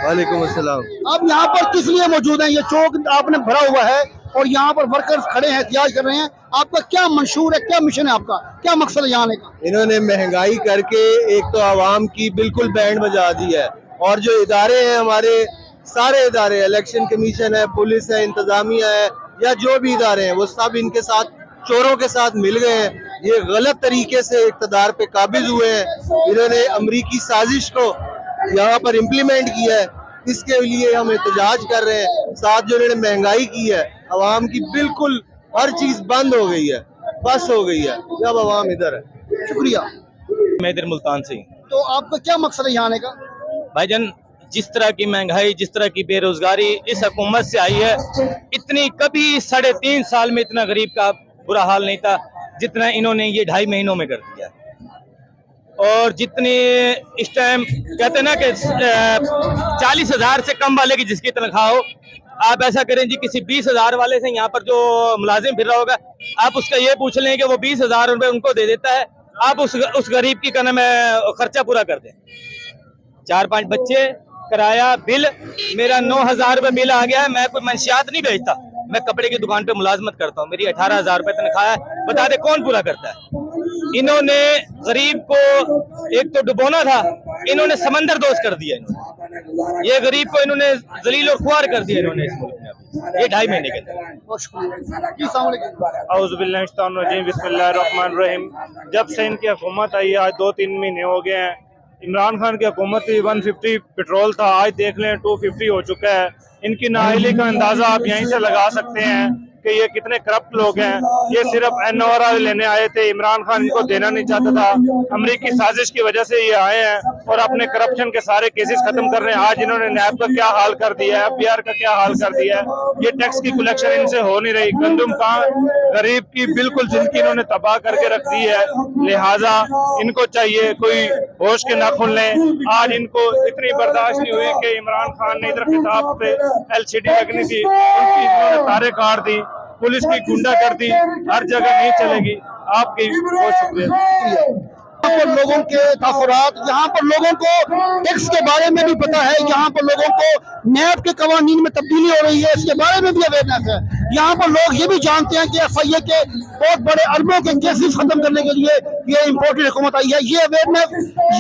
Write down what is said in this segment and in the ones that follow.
वालेकुम अस्सलाम। आप यहाँ पर किस लिए मौजूद हैं? ये चौक आपने भरा हुआ है और यहाँ पर वर्कर्स खड़े हैं, एहतियाज कर रहे हैं। आपका क्या मंशूर है, क्या मिशन है आपका, क्या मकसद है यहाँ आने का? इन्होंने महंगाई करके एक तो आवाम की बिल्कुल बैंड बजा दी है, और जो इदारे हैं हमारे, सारे इदारे, इलेक्शन कमीशन है, पुलिस है, इंतजामिया है, या जो भी इदारे हैं, वो सब इनके साथ चोरों के साथ मिल गए हैं। ये गलत तरीके से इक़्तिदार पे काबिज हुए हैं। इन्होंने अमरीकी साजिश को यहाँ पर इम्प्लीमेंट किया है, इसके लिए हम एहतजाज कर रहे हैं। साथ जो इन्होंने महंगाई की है, अवाम की बिल्कुल हर चीज बंद हो गई है, बस हो गई है, जब अवाम इधर है। शुक्रिया। मैं इधर मुल्तान से। तो आपका क्या मकसद है यहाँ आने का? भाईजान, जिस तरह की महंगाई, जिस तरह की बेरोजगारी इस हुकूमत से आई है, इतनी कभी 3.5 साल में इतना गरीब का बुरा हाल नहीं था जितना इन्होंने ये 2.5 महीनों में कर दिया। और जितनी इस टाइम कहते हैं ना कि 40,000 से कम वाले की जिसकी तनख्वाह हो, आप ऐसा करें जी, किसी 20,000 वाले से यहाँ पर जो मुलाजिम फिर रहा होगा, आप उसका ये पूछ लें कि वो 20,000 रुपये उनको दे देता है, आप उस गरीब की कहना में खर्चा पूरा कर दें। 4-5 बच्चे, किराया, बिल, मेरा 9,000 रुपये बिल आ गया है। मैं कोई मंशियात नहीं बेचता, मैं कपड़े की दुकान पे मुलाजमत करता हूँ, मेरी 18,000 रुपये तनख्वाह है। बता दे कौन पूरा करता है? इन्होंने गरीब को एक तो डुबोना था, इन्होंने समंदर दोस्त कर दिया। इन्होंने ये गरीब को इन्होंने जलील और खुआर कर दिया इन्होंने इस मुल्क में अभी ये 2.5 महीने के अंदर। बिस्मिल्लाहिर्रहमानिर्रहीम। जब से इनकी हुकूमत आई है, आज 2-3 महीने हो गए हैं। इमरान खान की हुकूमत में 150 पेट्रोल था, आज देख लें 250 हो चुका है। इनकी नाअहली का अंदाजा आप यहीं से लगा सकते हैं कि ये कितने करप्ट लोग हैं। ये सिर्फ एनओआर लेने आए थे, इमरान खान इनको देना नहीं चाहता था। अमरीकी साजिश की वजह से ये आए हैं और अपने करप्शन के सारे केसेस खत्म कर रहे हैं। आज इन्होंने नैब का क्या हाल कर दिया है, FBR का क्या हाल कर दिया है। ये टैक्स की कलेक्शन इनसे हो नहीं रही। गंदम का गरीब की बिल्कुल जिंदगी इन्होंने तबाह करके रख दी है। लिहाजा इनको चाहिए कोई होश के नाखून लें। आज इनको इतनी बर्दाश्त नहीं हुई कि इमरान खान ने इधर खिताब पे LCD लगनी थी, उनकी इन्होंने तारे काट दी, पुलिस की गुंडागर्दी हर जगह नहीं चलेगी। आपकी बहुत शुक्रिया। यहाँ पर लोगों के तासुरात, यहाँ पर लोगों को टैक्स के बारे में भी पता है, यहाँ पर लोगों को नैब के कवानीन में तब्दीली हो रही है, इसके बारे में भी अवेयरनेस है। यहाँ पर लोग ये भी जानते हैं कि FIA के बहुत बड़े अरबों के केसेस खत्म करने के लिए ये इम्पोर्टेड हुकूमत आई है। ये अवेयरनेस,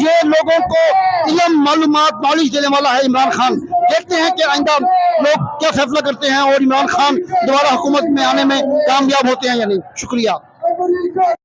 ये लोगों को इल्म, मालूमात, नॉलेज देने वाला है इमरान खान। देखते हैं कि आइंदा लोग क्या फैसला करते हैं और इमरान खान दोबारा हुकूमत में आने में कामयाब होते हैं या नहीं। शुक्रिया।